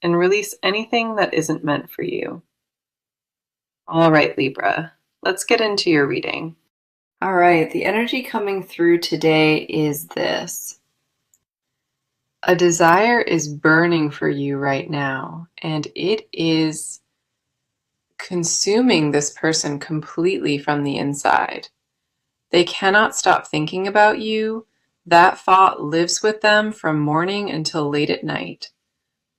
and release anything that isn't meant for you. All right, Libra, let's get into your reading. All right, the energy coming through today is this. A desire is burning for you right now, and it is consuming this person completely from the inside. They cannot stop thinking about you. That thought lives with them from morning until late at night.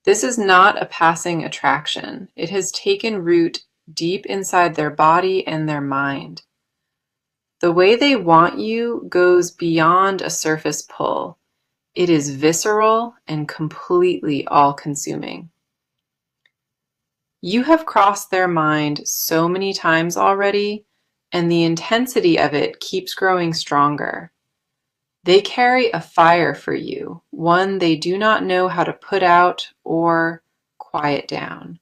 This is not a passing attraction. It has taken root deep inside their body and their mind. The way they want you goes beyond a surface pull. It is visceral and completely all-consuming. You have crossed their mind so many times already, and the intensity of it keeps growing stronger. They carry a fire for you, one they do not know how to put out or quiet down.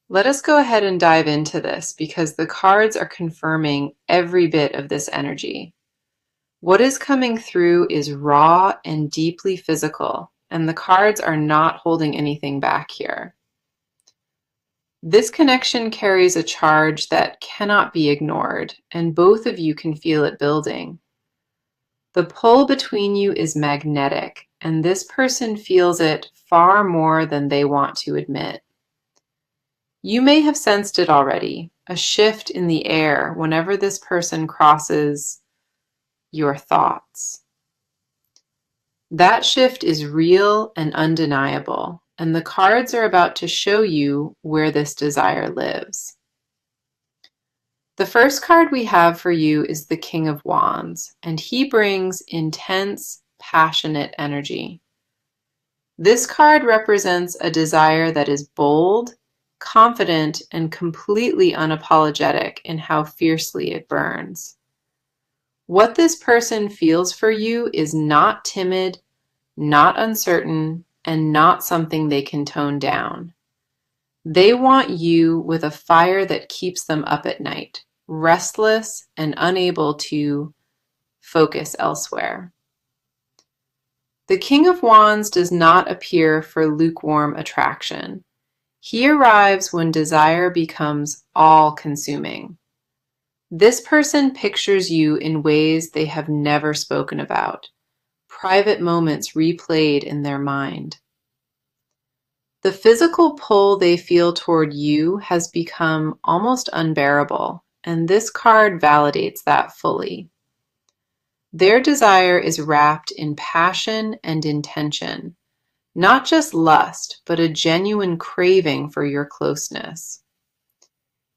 Let us go ahead and dive into this because the cards are confirming every bit of this energy. What is coming through is raw and deeply physical, and the cards are not holding anything back here. This connection carries a charge that cannot be ignored, and both of you can feel it building. The pull between you is magnetic, and this person feels it far more than they want to admit. You may have sensed it already, a shift in the air whenever this person crosses your thoughts. That shift is real and undeniable, and the cards are about to show you where this desire lives. The first card we have for you is the King of Wands, and he brings intense, passionate energy. This card represents a desire that is bold, confident, and completely unapologetic in how fiercely it burns. What this person feels for you is not timid, not uncertain, and not something they can tone down. They want you with a fire that keeps them up at night, restless and unable to focus elsewhere. The King of Wands does not appear for lukewarm attraction. He arrives when desire becomes all-consuming. This person pictures you in ways they have never spoken about, private moments replayed in their mind. The physical pull they feel toward you has become almost unbearable, and this card validates that fully. Their desire is wrapped in passion and intention, not just lust, but a genuine craving for your closeness.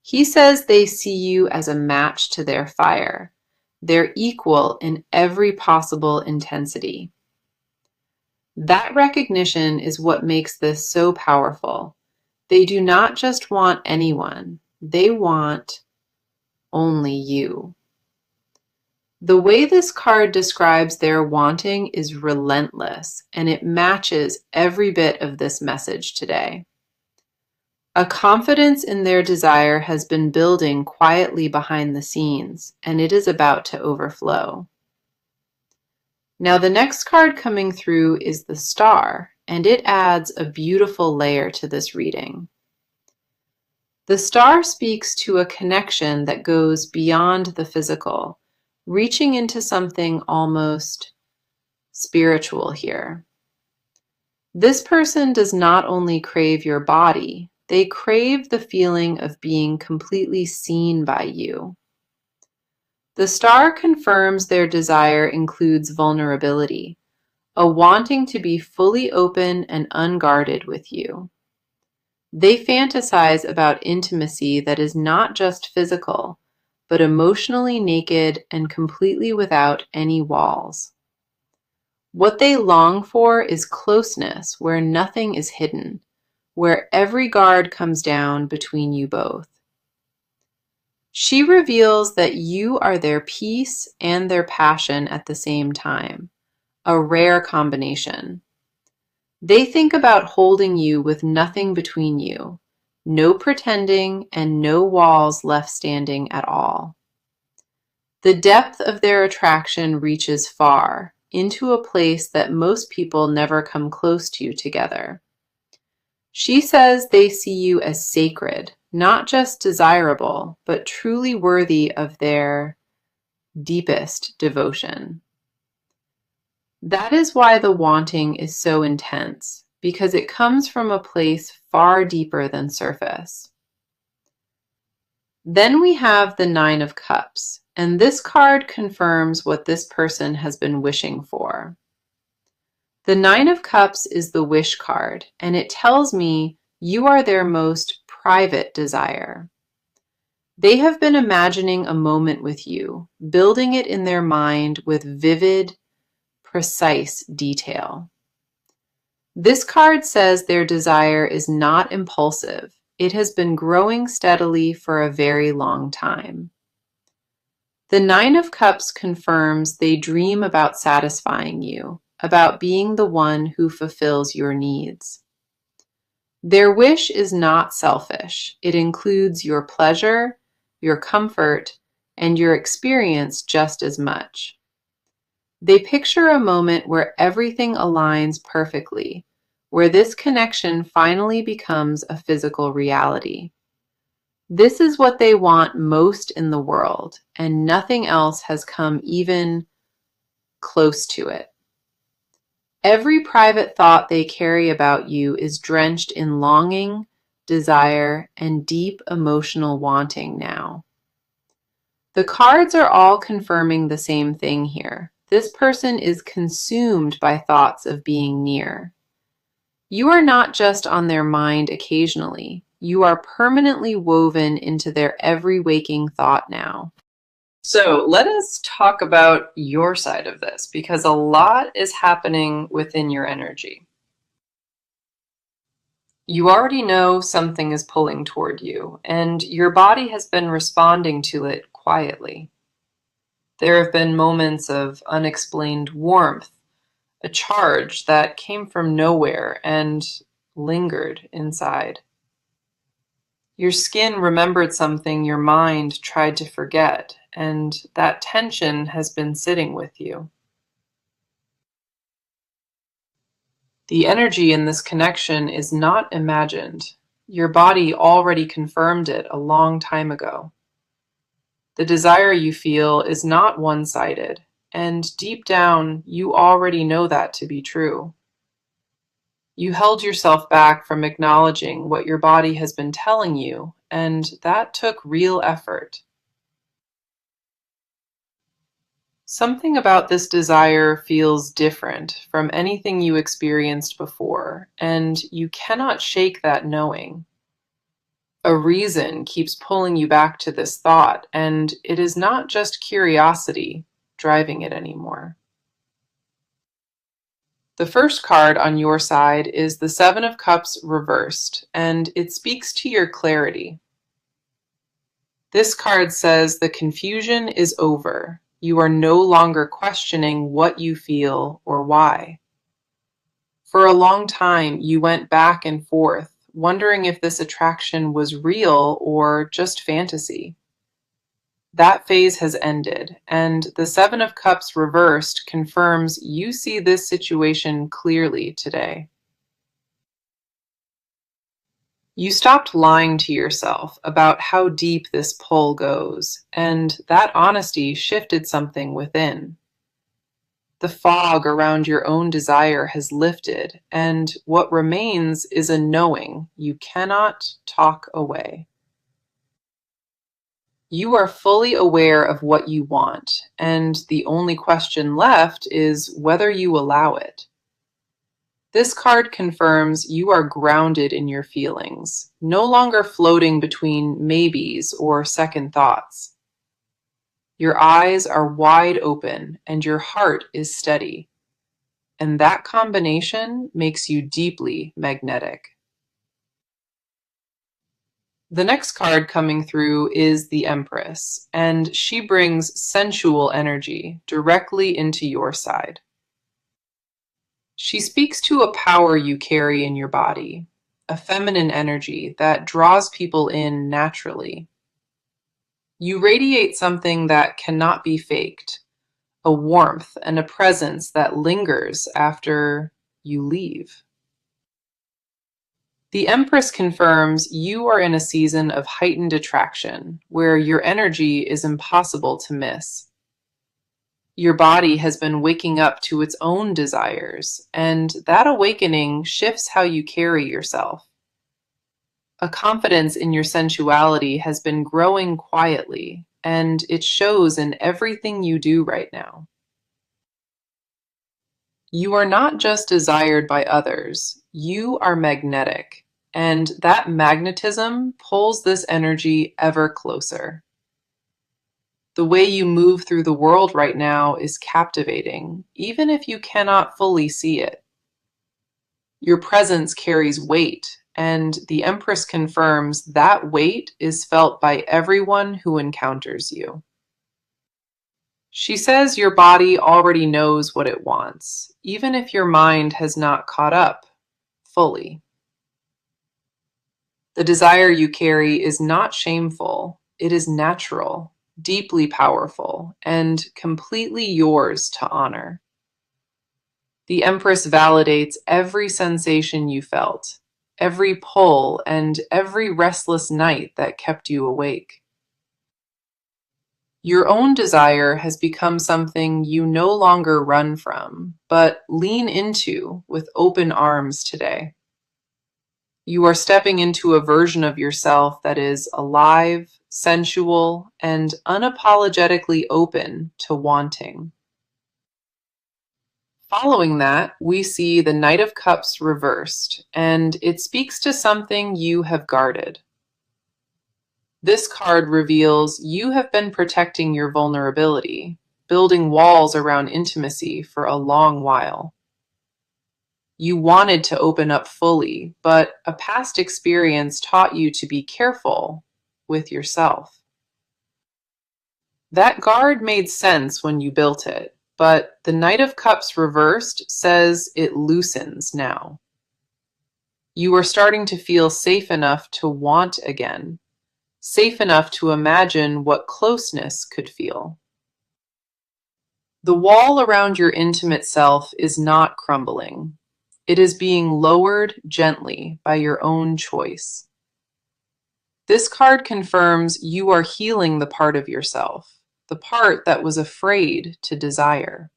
He says they see you as a match to their fire, their equal in every possible intensity. That recognition is what makes this so powerful. They do not just want anyone, they want only you. The way this card describes their wanting is relentless, and it matches every bit of this message today. A confidence in their desire has been building quietly behind the scenes, and it is about to overflow. Now, the next card coming through is the Star, and it adds a beautiful layer to this reading. The Star speaks to a connection that goes beyond the physical, reaching into something almost spiritual here. This person does not only crave your body, they crave the feeling of being completely seen by you. The Star confirms their desire includes vulnerability, a wanting to be fully open and unguarded with you. They fantasize about intimacy that is not just physical, but emotionally naked and completely without any walls. What they long for is closeness where nothing is hidden, where every guard comes down between you both. She reveals that you are their peace and their passion at the same time, a rare combination. They think about holding you with nothing between you, no pretending and no walls left standing at all. The depth of their attraction reaches far, into a place that most people never come close to together. She says they see you as sacred, not just desirable, but truly worthy of their deepest devotion. That is why the wanting is so intense, because it comes from a place far deeper than surface. Then we have the Nine of Cups, and this card confirms what this person has been wishing for. The Nine of Cups is the wish card, and it tells me you are their most private desire. They have been imagining a moment with you, building it in their mind with vivid, precise detail. This card says their desire is not impulsive. It has been growing steadily for a very long time. The Nine of Cups confirms they dream about satisfying you, about being the one who fulfills your needs. Their wish is not selfish. It includes your pleasure, your comfort, and your experience just as much. They picture a moment where everything aligns perfectly, where this connection finally becomes a physical reality. This is what they want most in the world, and nothing else has come even close to it. Every private thought they carry about you is drenched in longing, desire, and deep emotional wanting now. The cards are all confirming the same thing here. This person is consumed by thoughts of being near. You are not just on their mind occasionally. You are permanently woven into their every waking thought now. So let us talk about your side of this, because a lot is happening within your energy. You already know something is pulling toward you, and your body has been responding to it quietly. There have been moments of unexplained warmth, a charge that came from nowhere and lingered inside. Your skin remembered something your mind tried to forget, and that tension has been sitting with you. The energy in this connection is not imagined. Your body already confirmed it a long time ago. The desire you feel is not one-sided, and deep down, you already know that to be true. You held yourself back from acknowledging what your body has been telling you, and that took real effort. Something about this desire feels different from anything you experienced before, and you cannot shake that knowing. A reason keeps pulling you back to this thought, and it is not just curiosity driving it anymore. The first card on your side is the Seven of Cups reversed, and it speaks to your clarity. This card says the confusion is over. You are no longer questioning what you feel or why. For a long time, you went back and forth, wondering if this attraction was real or just fantasy. That phase has ended, and the Seven of Cups reversed confirms you see this situation clearly today. You stopped lying to yourself about how deep this pull goes, and that honesty shifted something within. The fog around your own desire has lifted, and what remains is a knowing you cannot talk away. You are fully aware of what you want, and the only question left is whether you allow it. This card confirms you are grounded in your feelings, no longer floating between maybes or second thoughts. Your eyes are wide open and your heart is steady, and that combination makes you deeply magnetic. The next card coming through is the Empress, and she brings sensual energy directly into your side. She speaks to a power you carry in your body, a feminine energy that draws people in naturally. You radiate something that cannot be faked, a warmth and a presence that lingers after you leave. The Empress confirms you are in a season of heightened attraction, where your energy is impossible to miss. Your body has been waking up to its own desires, and that awakening shifts how you carry yourself. A confidence in your sensuality has been growing quietly, and it shows in everything you do right now. You are not just desired by others, you are magnetic, and that magnetism pulls this energy ever closer. The way you move through the world right now is captivating, even if you cannot fully see it. Your presence carries weight, and the Empress confirms that weight is felt by everyone who encounters you. She says your body already knows what it wants, even if your mind has not caught up fully. The desire you carry is not shameful, it is natural, deeply powerful, and completely yours to honor. The Empress validates every sensation you felt, every pull, and every restless night that kept you awake. Your own desire has become something you no longer run from, but lean into with open arms today. You are stepping into a version of yourself that is alive, sensual, and unapologetically open to wanting. Following that, we see the Knight of Cups reversed, and it speaks to something you have guarded. This card reveals you have been protecting your vulnerability, building walls around intimacy for a long while. You wanted to open up fully, but a past experience taught you to be careful with yourself. That guard made sense when you built it, but the Knight of Cups reversed says it loosens now. You are starting to feel safe enough to want again, safe enough to imagine what closeness could feel. The wall around your intimate self is not crumbling. It is being lowered gently by your own choice. This card confirms you are healing the part of yourself, the part that was afraid to desire.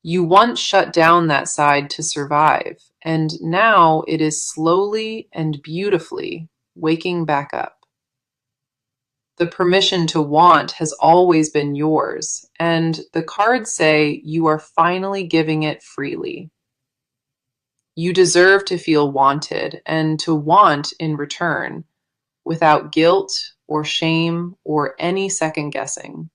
You once shut down that side to survive, and now it is slowly and beautifully waking back up. The permission to want has always been yours, and the cards say you are finally giving it freely. You deserve to feel wanted and to want in return, without guilt or shame or any second guessing.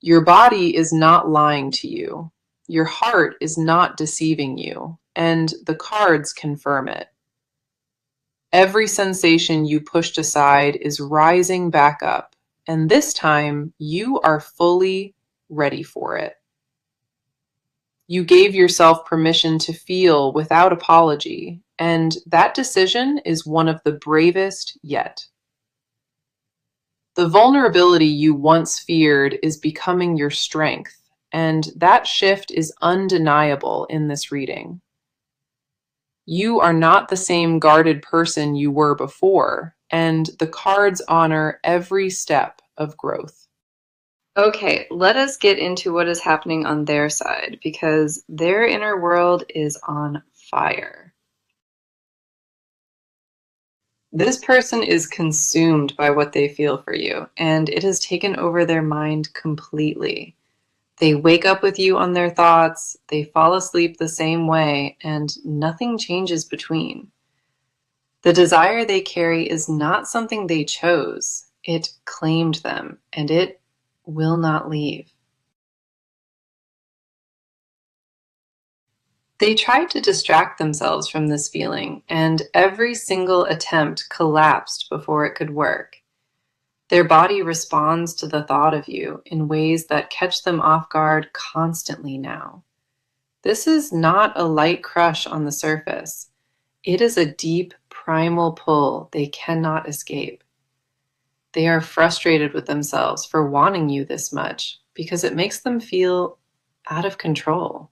Your body is not lying to you. Your heart is not deceiving you, and the cards confirm it. Every sensation you pushed aside is rising back up, and this time you are fully ready for it. You gave yourself permission to feel without apology, and that decision is one of the bravest yet. The vulnerability you once feared is becoming your strength, and that shift is undeniable in this reading. You are not the same guarded person you were before, and the cards honor every step of growth. Okay, let us get into what is happening on their side, because their inner world is on fire. This person is consumed by what they feel for you, and it has taken over their mind completely. They wake up with you on their thoughts, they fall asleep the same way, and nothing changes between. The desire they carry is not something they chose. It claimed them, and it will not leave. They tried to distract themselves from this feeling, and every single attempt collapsed before it could work. Their body responds to the thought of you in ways that catch them off guard constantly now. This is not a light crush on the surface. It is a deep, primal pull they cannot escape. They are frustrated with themselves for wanting you this much because it makes them feel out of control.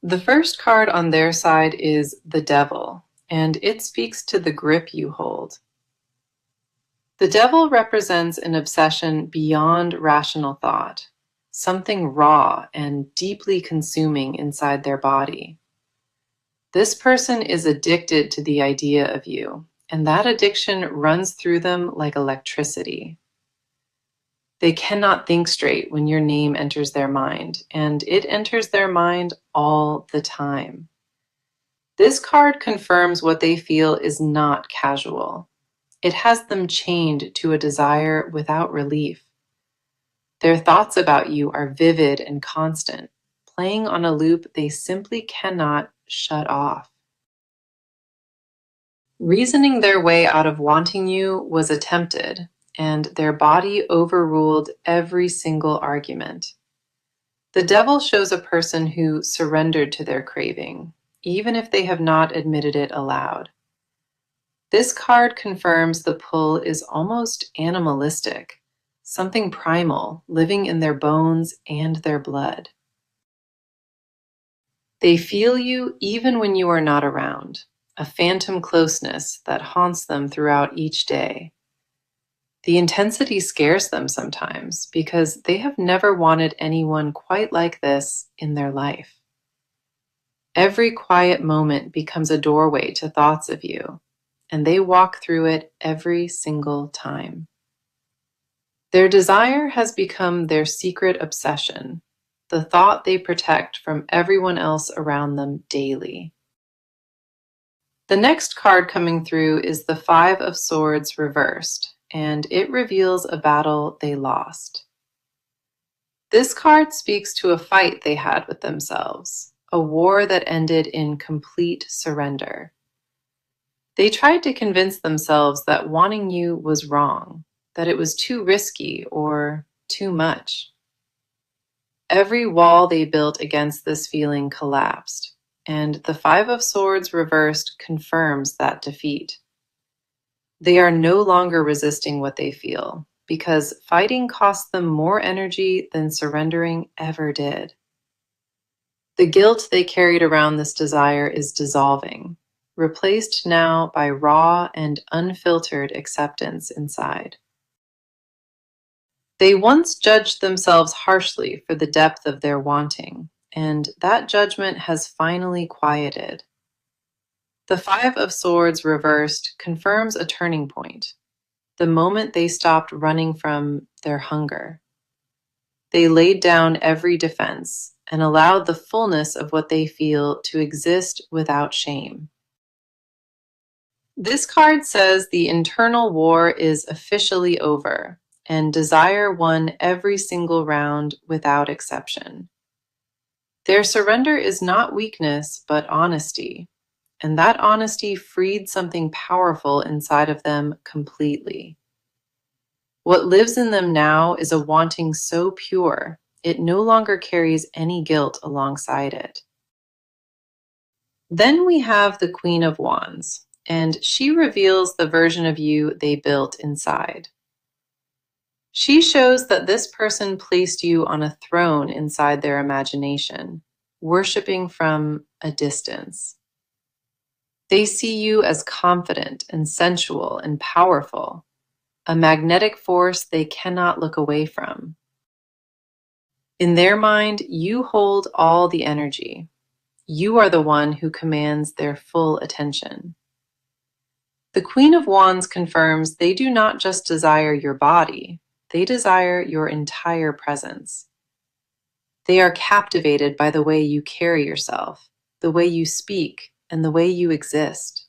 The first card on their side is the Devil, and it speaks to the grip you hold. The Devil represents an obsession beyond rational thought, something raw and deeply consuming inside their body. This person is addicted to the idea of you, and that addiction runs through them like electricity. They cannot think straight when your name enters their mind, and it enters their mind all the time. This card confirms what they feel is not casual. It has them chained to a desire without relief. Their thoughts about you are vivid and constant, playing on a loop they simply cannot shut off. Reasoning their way out of wanting you was attempted, and their body overruled every single argument. The Devil shows a person who surrendered to their craving, even if they have not admitted it aloud. This card confirms the pull is almost animalistic, something primal living in their bones and their blood. They feel you even when you are not around, a phantom closeness that haunts them throughout each day. The intensity scares them sometimes because they have never wanted anyone quite like this in their life. Every quiet moment becomes a doorway to thoughts of you, and they walk through it every single time. Their desire has become their secret obsession, the thought they protect from everyone else around them daily. The next card coming through is the Five of Swords reversed, and it reveals a battle they lost. This card speaks to a fight they had with themselves, a war that ended in complete surrender. They tried to convince themselves that wanting you was wrong, that it was too risky or too much. Every wall they built against this feeling collapsed, and the Five of Swords reversed confirms that defeat. They are no longer resisting what they feel, because fighting costs them more energy than surrendering ever did. The guilt they carried around this desire is dissolving, replaced now by raw and unfiltered acceptance inside. They once judged themselves harshly for the depth of their wanting, and that judgment has finally quieted. The Five of Swords reversed confirms a turning point, the moment they stopped running from their hunger. They laid down every defense and allowed the fullness of what they feel to exist without shame. This card says the internal war is officially over, and desire won every single round without exception. Their surrender is not weakness, but honesty, and that honesty freed something powerful inside of them completely. What lives in them now is a wanting so pure, it no longer carries any guilt alongside it. Then we have the Queen of Wands, and she reveals the version of you they built inside. She shows that this person placed you on a throne inside their imagination, worshiping from a distance. They see you as confident and sensual and powerful, a magnetic force they cannot look away from. In their mind, you hold all the energy. You are the one who commands their full attention. The Queen of Wands confirms they do not just desire your body, they desire your entire presence. They are captivated by the way you carry yourself, the way you speak, and the way you exist.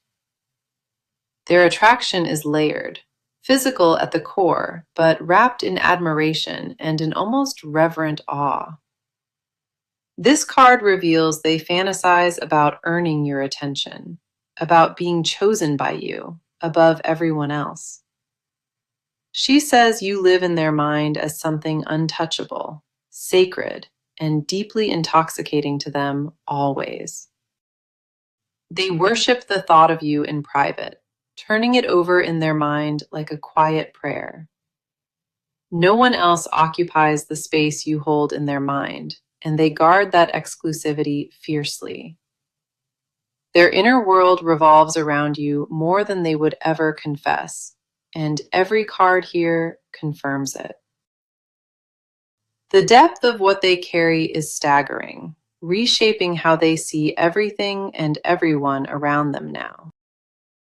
Their attraction is layered, physical at the core, but wrapped in admiration and an almost reverent awe. This card reveals they fantasize about earning your attention, about being chosen by you above everyone else. She says you live in their mind as something untouchable, sacred, and deeply intoxicating to them always. They worship the thought of you in private, turning it over in their mind like a quiet prayer. No one else occupies the space you hold in their mind, and they guard that exclusivity fiercely. Their inner world revolves around you more than they would ever confess, and every card here confirms it. The depth of what they carry is staggering, reshaping how they see everything and everyone around them now.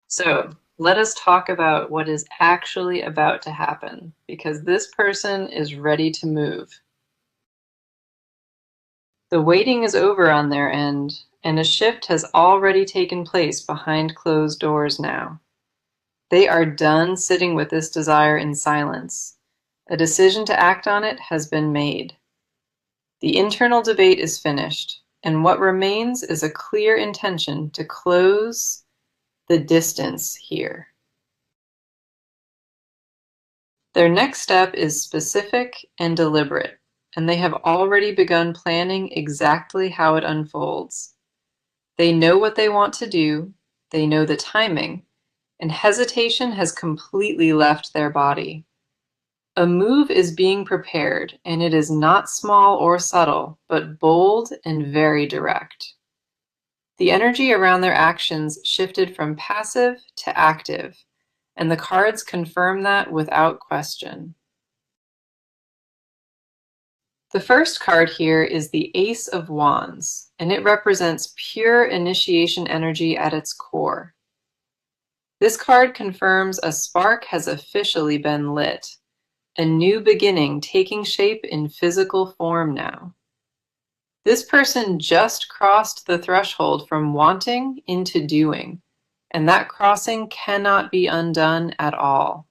So, let us talk about what is actually about to happen, because this person is ready to move. The waiting is over on their end, and a shift has already taken place behind closed doors now. They are done sitting with this desire in silence. A decision to act on it has been made. The internal debate is finished, and what remains is a clear intention to close the distance here. Their next step is specific and deliberate, and they have already begun planning exactly how it unfolds. They know what they want to do, they know the timing, and hesitation has completely left their body. A move is being prepared, and it is not small or subtle, but bold and very direct. The energy around their actions shifted from passive to active, and the cards confirm that without question. The first card here is the Ace of Wands, and it represents pure initiation energy at its core. This card confirms a spark has officially been lit, a new beginning taking shape in physical form now. This person just crossed the threshold from wanting into doing, and that crossing cannot be undone at all.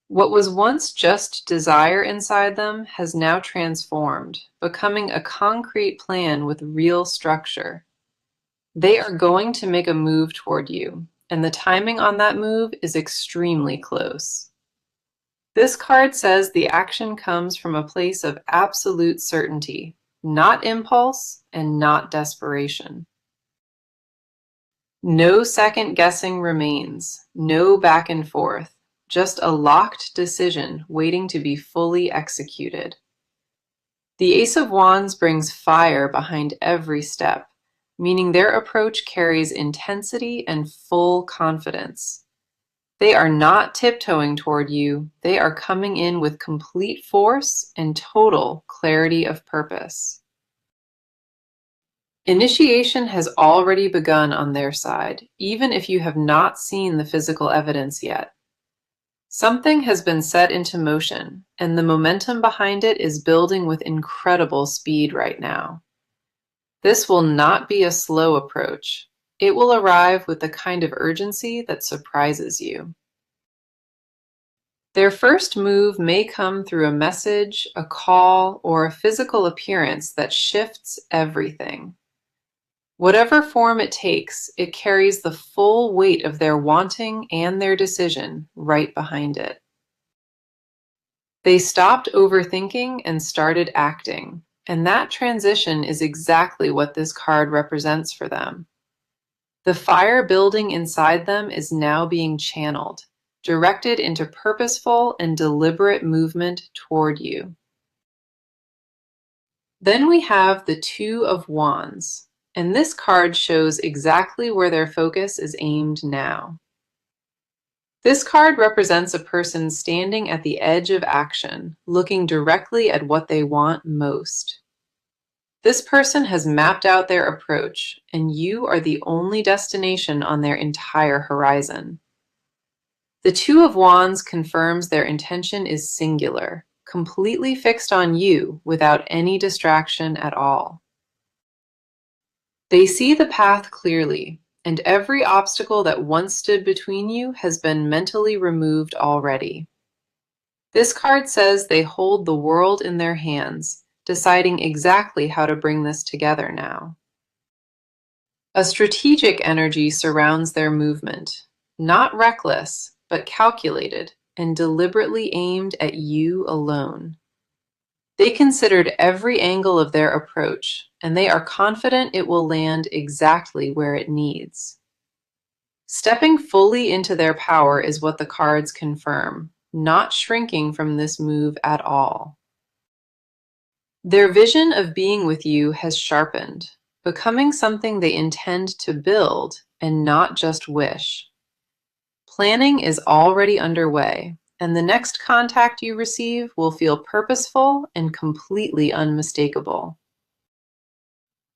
What was once just desire inside them has now transformed, becoming a concrete plan with real structure. They are going to make a move toward you, and the timing on that move is extremely close. This card says the action comes from a place of absolute certainty, not impulse and not desperation. No second guessing remains, no back and forth. Just a locked decision waiting to be fully executed. The Ace of Wands brings fire behind every step, meaning their approach carries intensity and full confidence. They are not tiptoeing toward you, they are coming in with complete force and total clarity of purpose. Initiation has already begun on their side, even if you have not seen the physical evidence yet. Something has been set into motion, and the momentum behind it is building with incredible speed right now. This will not be a slow approach. It will arrive with the kind of urgency that surprises you. Their first move may come through a message, a call, or a physical appearance that shifts everything. Whatever form it takes, it carries the full weight of their wanting and their decision right behind it. They stopped overthinking and started acting, and that transition is exactly what this card represents for them. The fire building inside them is now being channeled, directed into purposeful and deliberate movement toward you. Then we have the Two of Wands. And this card shows exactly where their focus is aimed now. This card represents a person standing at the edge of action, looking directly at what they want most. This person has mapped out their approach, and you are the only destination on their entire horizon. The Two of Wands confirms their intention is singular, completely fixed on you without any distraction at all. They see the path clearly, and every obstacle that once stood between you has been mentally removed already. This card says they hold the world in their hands, deciding exactly how to bring this together now. A strategic energy surrounds their movement, not reckless, but calculated and deliberately aimed at you alone. They considered every angle of their approach, and they are confident it will land exactly where it needs. Stepping fully into their power is what the cards confirm, not shrinking from this move at all. Their vision of being with you has sharpened, becoming something they intend to build and not just wish. Planning is already underway, and the next contact you receive will feel purposeful and completely unmistakable.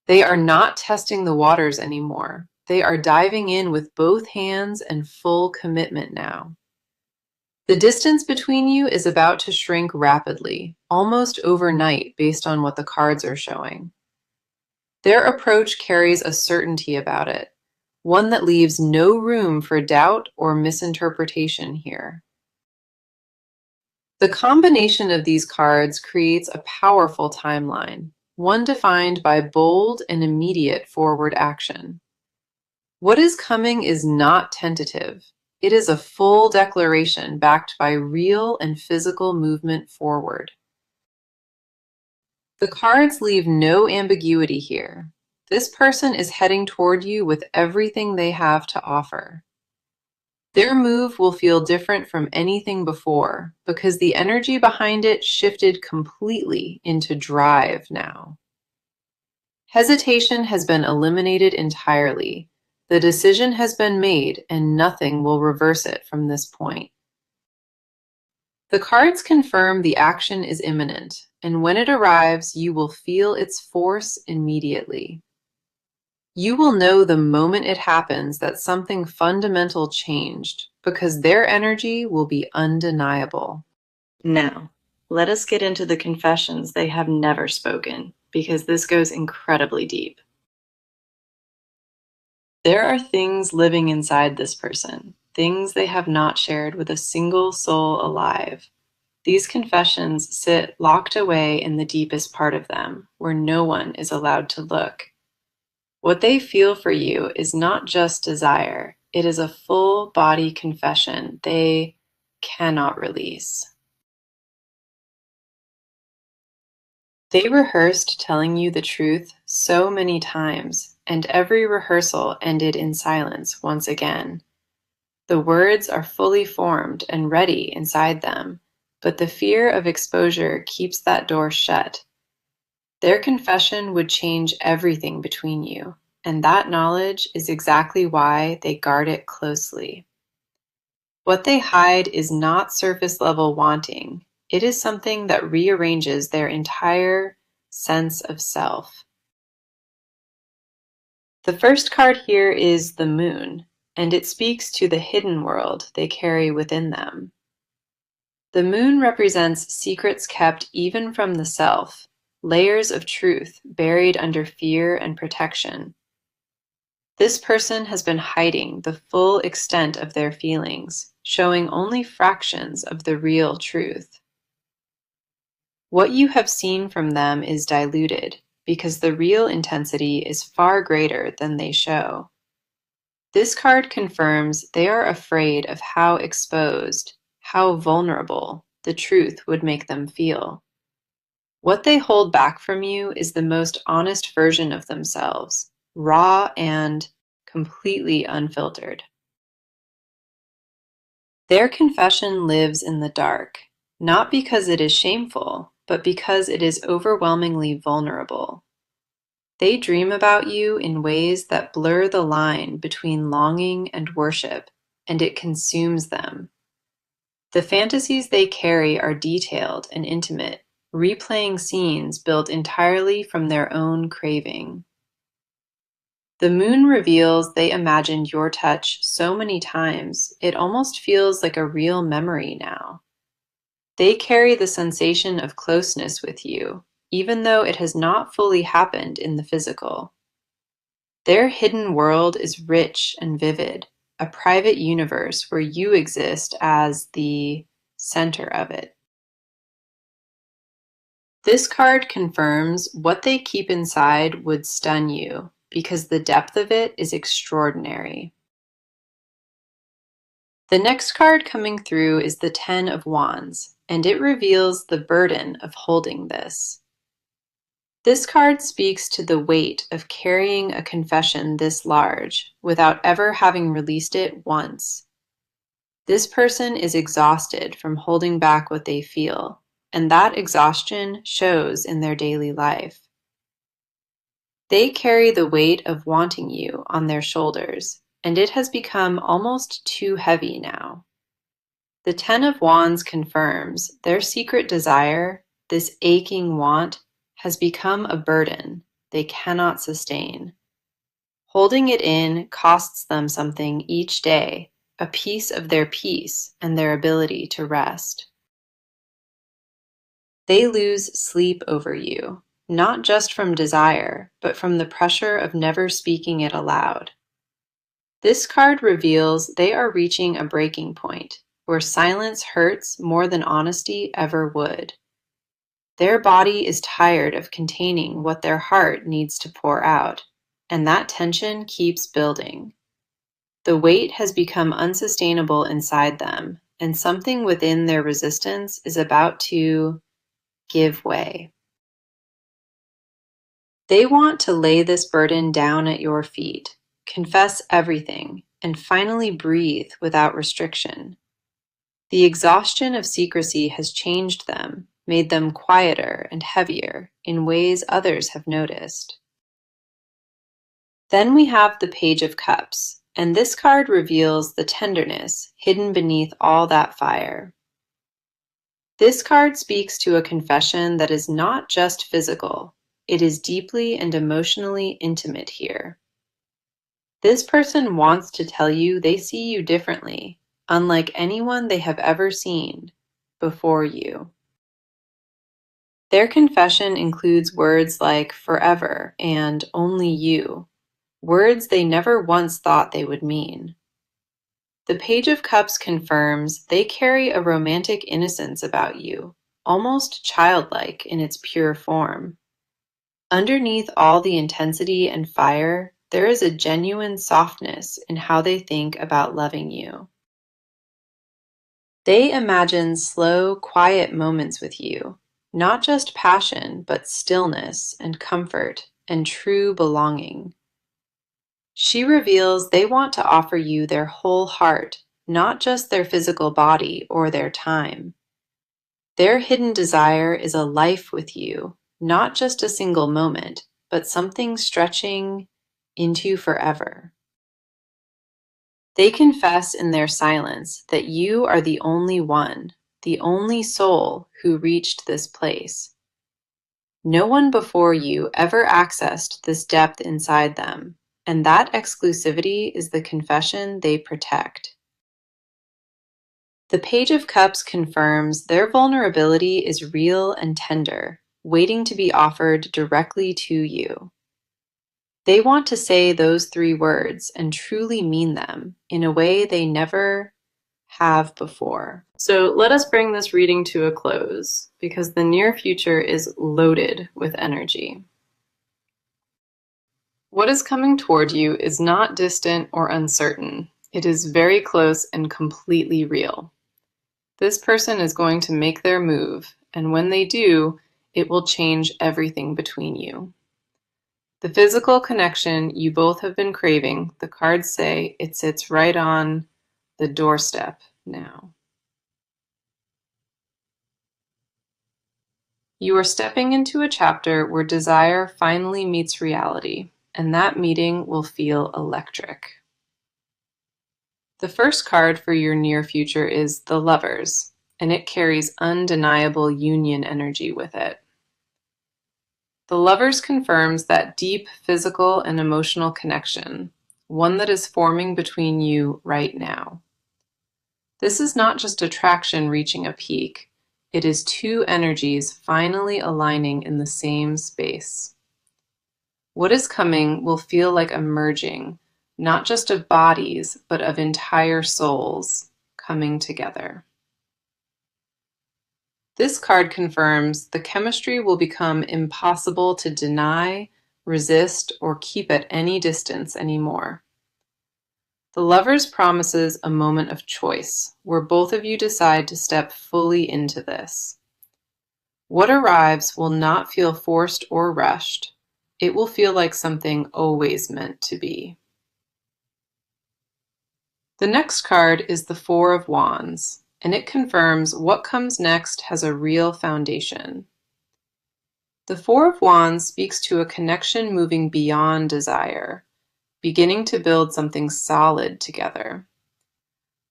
They are not testing the waters anymore. They are diving in with both hands and full commitment now. The distance between you is about to shrink rapidly, almost overnight based on what the cards are showing. Their approach carries a certainty about it, one that leaves no room for doubt or misinterpretation here. The combination of these cards creates a powerful timeline, one defined by bold and immediate forward action. What is coming is not tentative. It is a full declaration backed by real and physical movement forward. The cards leave no ambiguity here. This person is heading toward you with everything they have to offer. Their move will feel different from anything before because the energy behind it shifted completely into drive now. Hesitation has been eliminated entirely. The decision has been made and nothing will reverse it from this point. The cards confirm the action is imminent, and when it arrives, you will feel its force immediately. You will know the moment it happens that something fundamental changed, because their energy will be undeniable. Now, let us get into the confessions they have never spoken, because this goes incredibly deep. There are things living inside this person, things they have not shared with a single soul alive. These confessions sit locked away in the deepest part of them, where no one is allowed to look. What they feel for you is not just desire, it is a full body confession they cannot release. They rehearsed telling you the truth so many times, and every rehearsal ended in silence once again. The words are fully formed and ready inside them, but the fear of exposure keeps that door shut. Their confession would change everything between you, and that knowledge is exactly why they guard it closely. What they hide is not surface level wanting. It is something that rearranges their entire sense of self. The first card here is the Moon, and it speaks to the hidden world they carry within them. The Moon represents secrets kept even from the self, layers of truth buried under fear and protection. This person has been hiding the full extent of their feelings, showing only fractions of the real truth. What you have seen from them is diluted, because the real intensity is far greater than they show. This card confirms they are afraid of how exposed, how vulnerable the truth would make them feel. What they hold back from you is the most honest version of themselves, raw and completely unfiltered. Their confession lives in the dark, not because it is shameful, but because it is overwhelmingly vulnerable. They dream about you in ways that blur the line between longing and worship, and it consumes them. The fantasies they carry are detailed and intimate, replaying scenes built entirely from their own craving. The Moon reveals they imagined your touch so many times, it almost feels like a real memory now. They carry the sensation of closeness with you, even though it has not fully happened in the physical. Their hidden world is rich and vivid, a private universe where you exist as the center of it. This card confirms what they keep inside would stun you, because the depth of it is extraordinary. The next card coming through is the Ten of Wands, and it reveals the burden of holding this. This card speaks to the weight of carrying a confession this large without ever having released it once. This person is exhausted from holding back what they feel, and that exhaustion shows in their daily life. They carry the weight of wanting you on their shoulders, and it has become almost too heavy now. The Ten of Wands confirms their secret desire, this aching want, has become a burden they cannot sustain. Holding it in costs them something each day, a piece of their peace and their ability to rest. They lose sleep over you, not just from desire, but from the pressure of never speaking it aloud. This card reveals they are reaching a breaking point, where silence hurts more than honesty ever would. Their body is tired of containing what their heart needs to pour out, and that tension keeps building. The weight has become unsustainable inside them, and something within their resistance is about to give way. They want to lay this burden down at your feet, confess everything, and finally breathe without restriction. The exhaustion of secrecy has changed them, made them quieter and heavier in ways others have noticed. Then we have the Page of Cups, and this card reveals the tenderness hidden beneath all that fire. This card speaks to a confession that is not just physical, it is deeply and emotionally intimate here. This person wants to tell you they see you differently, unlike anyone they have ever seen before you. Their confession includes words like forever and only you, words they never once thought they would mean. The Page of Cups confirms they carry a romantic innocence about you, almost childlike in its pure form. Underneath all the intensity and fire, there is a genuine softness in how they think about loving you. They imagine slow, quiet moments with you, not just passion, but stillness and comfort and true belonging. She reveals they want to offer you their whole heart, not just their physical body or their time. Their hidden desire is a life with you, not just a single moment, but something stretching into forever. They confess in their silence that you are the only one, the only soul who reached this place. No one before you ever accessed this depth inside them, and that exclusivity is the confession they protect. The Page of Cups confirms their vulnerability is real and tender, waiting to be offered directly to you. They want to say those three words and truly mean them in a way they never have before. So let us bring this reading to a close because the near future is loaded with energy. What is coming toward you is not distant or uncertain. It is very close and completely real. This person is going to make their move, and when they do, it will change everything between you. The physical connection you both have been craving, the cards say it sits right on the doorstep now. You are stepping into a chapter where desire finally meets reality, and that meeting will feel electric. The first card for your near future is the Lovers, and it carries undeniable union energy with it. The Lovers confirms that deep physical and emotional connection, one that is forming between you right now. This is not just attraction reaching a peak, it is two energies finally aligning in the same space. What is coming will feel like a merging, not just of bodies, but of entire souls coming together. This card confirms the chemistry will become impossible to deny, resist, or keep at any distance anymore. The Lovers promises a moment of choice, where both of you decide to step fully into this. What arrives will not feel forced or rushed. It will feel like something always meant to be. The next card is the Four of Wands, and it confirms what comes next has a real foundation. The Four of Wands speaks to a connection moving beyond desire, beginning to build something solid together.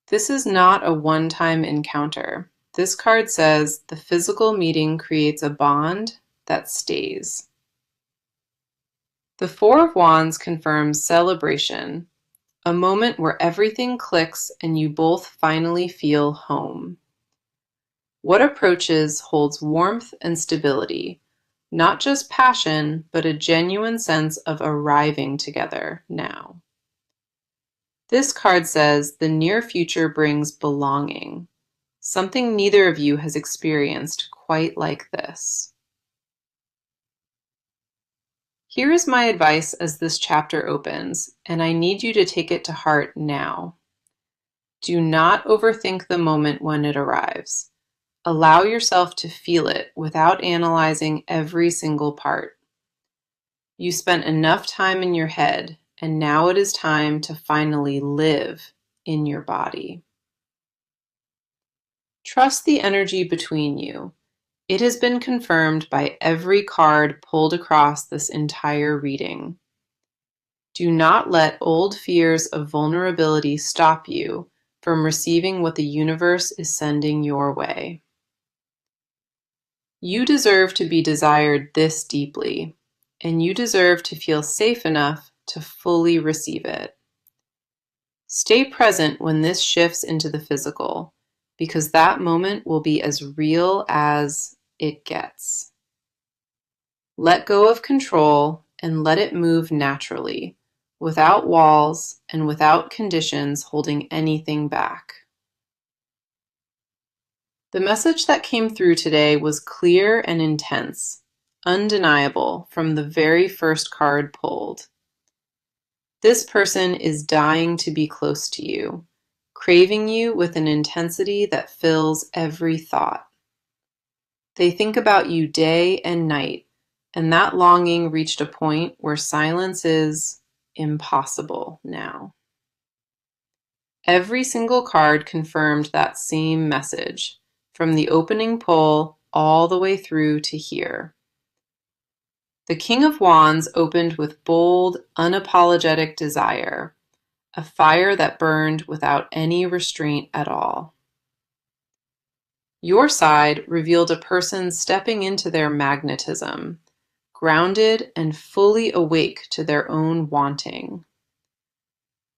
This is not a one-time encounter. This card says the physical meeting creates a bond that stays. The Four of Wands confirms celebration, a moment where everything clicks and you both finally feel home. What approaches holds warmth and stability, not just passion, but a genuine sense of arriving together now. This card says the near future brings belonging, something neither of you has experienced quite like this. Here is my advice as this chapter opens, and I need you to take it to heart now. Do not overthink the moment when it arrives. Allow yourself to feel it without analyzing every single part. You spent enough time in your head, and now it is time to finally live in your body. Trust the energy between you. It has been confirmed by every card pulled across this entire reading. Do not let old fears of vulnerability stop you from receiving what the universe is sending your way. You deserve to be desired this deeply, and you deserve to feel safe enough to fully receive it. Stay present when this shifts into the physical, because that moment will be as real as it gets. Let go of control and let it move naturally, without walls and without conditions holding anything back. The message that came through today was clear and intense, undeniable from the very first card pulled. This person is dying to be close to you, craving you with an intensity that fills every thought. They think about you day and night, and that longing reached a point where silence is impossible now. Every single card confirmed that same message, from the opening pull all the way through to here. The King of Wands opened with bold, unapologetic desire, a fire that burned without any restraint at all. Your side revealed a person stepping into their magnetism, grounded and fully awake to their own wanting.